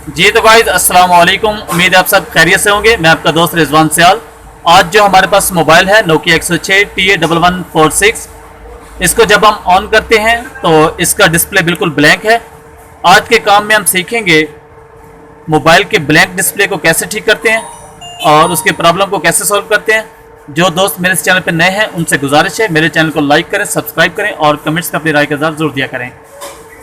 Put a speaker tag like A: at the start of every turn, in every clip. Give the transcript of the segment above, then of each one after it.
A: जी तो गाइज अस्सलाम वालेकुम। उम्मीद है आप सब खैरियत से होंगे। मैं आपका दोस्त रिजवान सियाल। आज जो हमारे पास मोबाइल है नोकिया 106 TA1146, इसको जब हम ऑन करते हैं तो इसका डिस्प्ले बिल्कुल ब्लैंक है। आज के काम में हम सीखेंगे मोबाइल के ब्लैंक डिस्प्ले को कैसे ठीक करते हैं और उसके प्रॉब्लम को कैसे सॉल्व करते हैं। जो दोस्त मेरे इस चैनल पर नए हैं उनसे गुजारिश है मेरे चैनल को लाइक करें, सब्सक्राइब करें और कमेंट्स का अपनी राय का इज़हार जरूर दिया करें।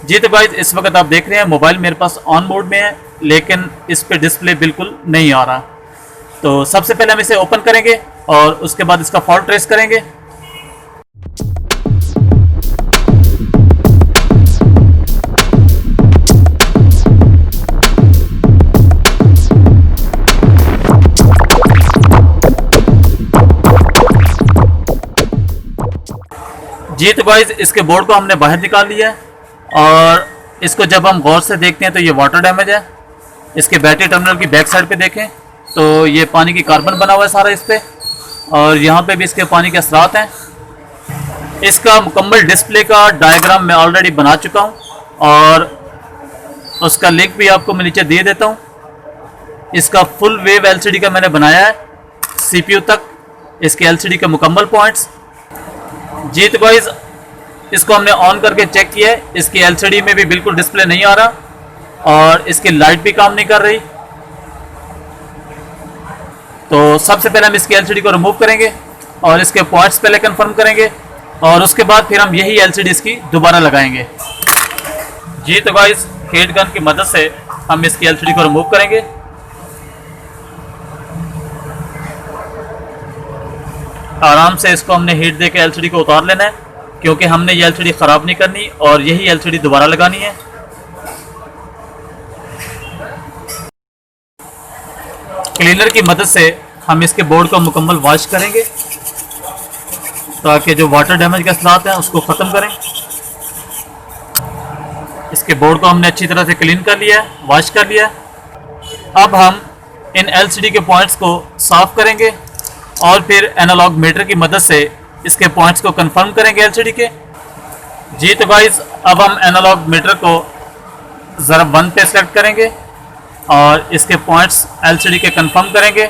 A: जी तो गाइज इस वक्त आप देख रहे हैं मोबाइल मेरे पास ऑन मोड में है, लेकिन इस पे डिस्प्ले बिल्कुल नहीं आ रहा। तो सबसे पहले हम इसे ओपन करेंगे और उसके बाद इसका फॉल्ट ट्रेस करेंगे। जी तो गाइज इसके बोर्ड को हमने बाहर निकाल लिया है और इसको जब हम गौर से देखते हैं तो ये वाटर डैमेज है। इसके बैटरी टर्मिनल की बैक साइड पे देखें तो ये पानी की कार्बन बना हुआ है सारा इस पे, और यहाँ पे भी इसके पानी के असरात हैं। इसका मुकम्मल डिस्प्ले का डायग्राम मैं ऑलरेडी बना चुका हूँ और उसका लिंक भी आपको मैं नीचे दे देता हूँ। इसका फुल वेव एलसीडी का मैंने बनाया है, सीपीयू तक इसके एलसीडी के मुकम्मल पॉइंट्स। जी तो गाइस इसको हमने ऑन करके चेक किया है, इसकी एलसीडी में भी बिल्कुल डिस्प्ले नहीं आ रहा और इसकी लाइट भी काम नहीं कर रही। तो सबसे पहले हम इसकी एलसीडी को रिमूव करेंगे और इसके पॉइंट्स पहले कंफर्म करेंगे और उसके बाद फिर हम यही एलसीडी इसकी दोबारा लगाएंगे। जी तो गाइस हीट गन की मदद से हम इसकी एलसीडी को रिमूव करेंगे। आराम से इसको हमने हीट दे के एलसीडी को उतार लेना है, क्योंकि हमने ये एलसीडी ख़राब नहीं करनी और यही एलसीडी दोबारा लगानी है। क्लीनर की मदद से हम इसके बोर्ड को मुकम्मल वॉश करेंगे ताकि जो वाटर डैमेज के असरात हैं उसको ख़त्म करें। इसके बोर्ड को हमने अच्छी तरह से क्लीन कर लिया है, वॉश कर लिया है। अब हम इन एलसीडी के पॉइंट्स को साफ़ करेंगे और फिर एनालॉग मीटर की मदद से इसके पॉइंट्स को कंफर्म करेंगे एलसीडी के। जी तो गाइस अब हम एनालॉग मीटर को ज़रब 1 पे सेलेक्ट करेंगे और इसके पॉइंट्स एलसीडी के कंफर्म करेंगे।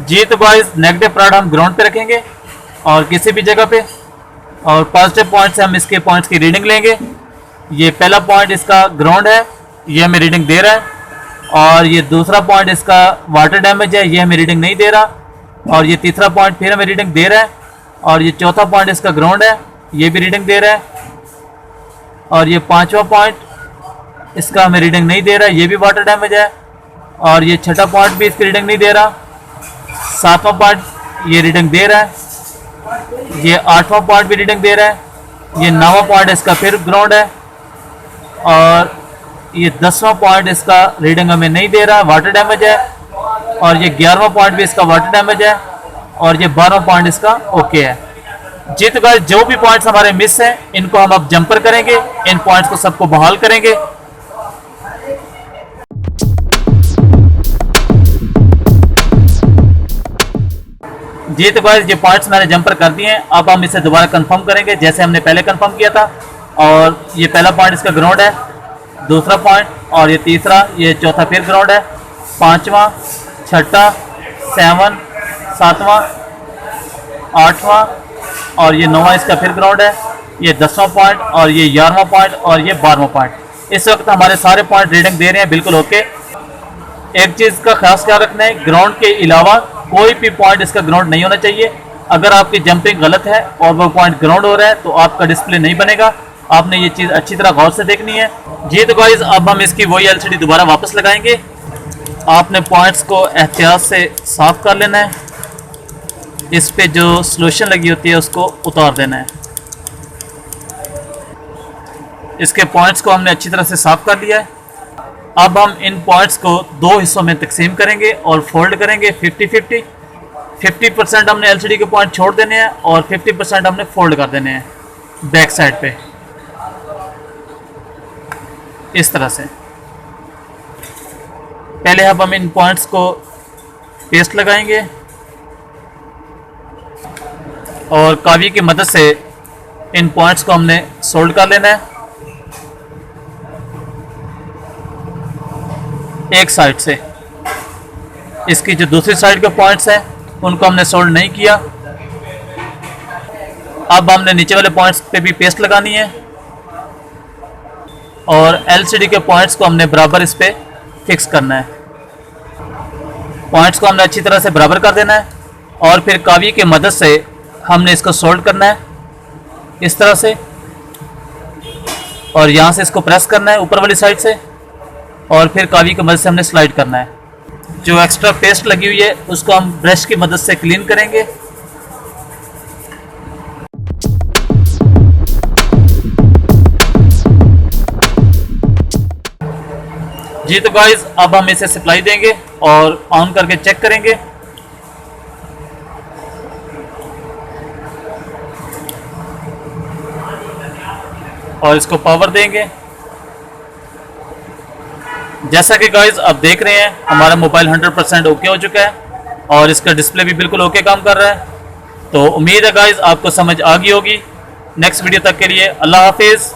A: जी तो गाइस नेगेटिव पॉइंट हम ग्राउंड पे रखेंगे और किसी भी जगह पे, और पॉजिटिव पॉइंट से हम इसके पॉइंट्स की रीडिंग लेंगे। ये पहला पॉइंट इसका ग्राउंड है, ये हमें रीडिंग दे रहा है, और ये दूसरा पॉइंट इसका वाटर डैमेज है, ये हमें रीडिंग नहीं दे रहा, और ये तीसरा पॉइंट फिर हमें रीडिंग दे रहा है, और ये चौथा पॉइंट इसका ग्राउंड है, ये भी रीडिंग दे रहा है, और ये पांचवा पॉइंट इसका हमें रीडिंग नहीं दे रहा है, ये भी वाटर डैमेज है, और ये छठा पॉइंट भी इसकी रीडिंग नहीं दे रहा, सातवां पॉइंट ये रीडिंग दे रहा है, ये आठवां पॉइंट भी रीडिंग दे रहा है, ये 9वां पॉइंट इसका फिर ग्राउंड है, और ये 10वां पॉइंट इसका रीडिंग हमें नहीं दे रहा, वाटर डैमेज है, और ये 11वां पॉइंट भी इसका वाटर डैमेज है, और ये 12वां पॉइंट इसका ओके है। जी तो गाइस जो भी पॉइंट्स हमारे मिस हैं इनको हम अब जंपर करेंगे, इन पॉइंट्स को सबको बहाल करेंगे। जी तो गाइस ये पॉइंट्स मैंने जंपर कर दिए हैं। अब हम इसे दोबारा कंफर्म करेंगे जैसे हमने पहले कंफर्म किया था। और ये पहला पॉइंट इसका ग्राउंड है, दूसरा पॉइंट, और ये तीसरा, ये चौथा फिर ग्राउंड है, पांचवा, छठा, 7, 7वां, 8वां, और ये 9वां इसका फिर ग्राउंड है, ये 10वां पॉइंट, और ये 11वां पॉइंट, और ये 12वां पॉइंट। इस वक्त हमारे सारे पॉइंट रीडिंग दे रहे हैं बिल्कुल ओके। एक चीज़ का खास ख्याल रखना है, ग्राउंड के अलावा कोई भी पॉइंट इसका ग्राउंड नहीं होना चाहिए। अगर आपकी जंपिंग गलत है और वो पॉइंट ग्राउंड हो रहा है तो आपका डिस्प्ले नहीं बनेगा। आपने ये चीज़ अच्छी तरह गौर से देखनी है। जी तो गाइस अब हम इसकी वही एलसीडी दोबारा वापस लगाएंगे। आपने पॉइंट्स को एहतियात से साफ कर लेना है, इस पे जो सॉल्यूशन लगी होती है उसको उतार देना है। इसके पॉइंट्स को हमने अच्छी तरह से साफ कर लिया है। अब हम इन पॉइंट्स को 2 हिस्सों में तकसीम करेंगे और फोल्ड करेंगे 50-50। 50% हमने एलसीडी के पॉइंट छोड़ देने हैं और 50% हमने फोल्ड कर देने हैं बैक साइड पे, इस तरह से। पहले अब हम इन पॉइंट्स को पेस्ट लगाएंगे और कावी की मदद से इन पॉइंट्स को हमने सोल्ड कर लेना है। एक साइड से। इसकी जो दूसरी साइड के पॉइंट्स हैं उनको हमने सोल्ड नहीं किया। अब हमने नीचे वाले पॉइंट्स पे भी पेस्ट लगानी है और LCD के पॉइंट्स को हमने बराबर इस पे फिक्स करना है। पॉइंट्स को हमने अच्छी तरह से बराबर कर देना है और फिर कावी की मदद से हमने इसको सोल्ड करना है इस तरह से, और यहाँ से इसको प्रेस करना है ऊपर वाली साइड से, और फिर कावी की मदद से हमने स्लाइड करना है। जो एक्स्ट्रा पेस्ट लगी हुई है उसको हम ब्रश की मदद से क्लीन करेंगे। जी तो गाइस अब हम इसे सप्लाई देंगे और ऑन करके चेक करेंगे। और इसको पावर देंगे। जैसा कि गाइस आप देख रहे हैं हमारा मोबाइल 100% ओके हो चुका है और इसका डिस्प्ले भी बिल्कुल ओके काम कर रहा है। तो उम्मीद है गाइस आपको समझ आ गई होगी। नेक्स्ट वीडियो तक के लिए अल्लाह हाफिज़।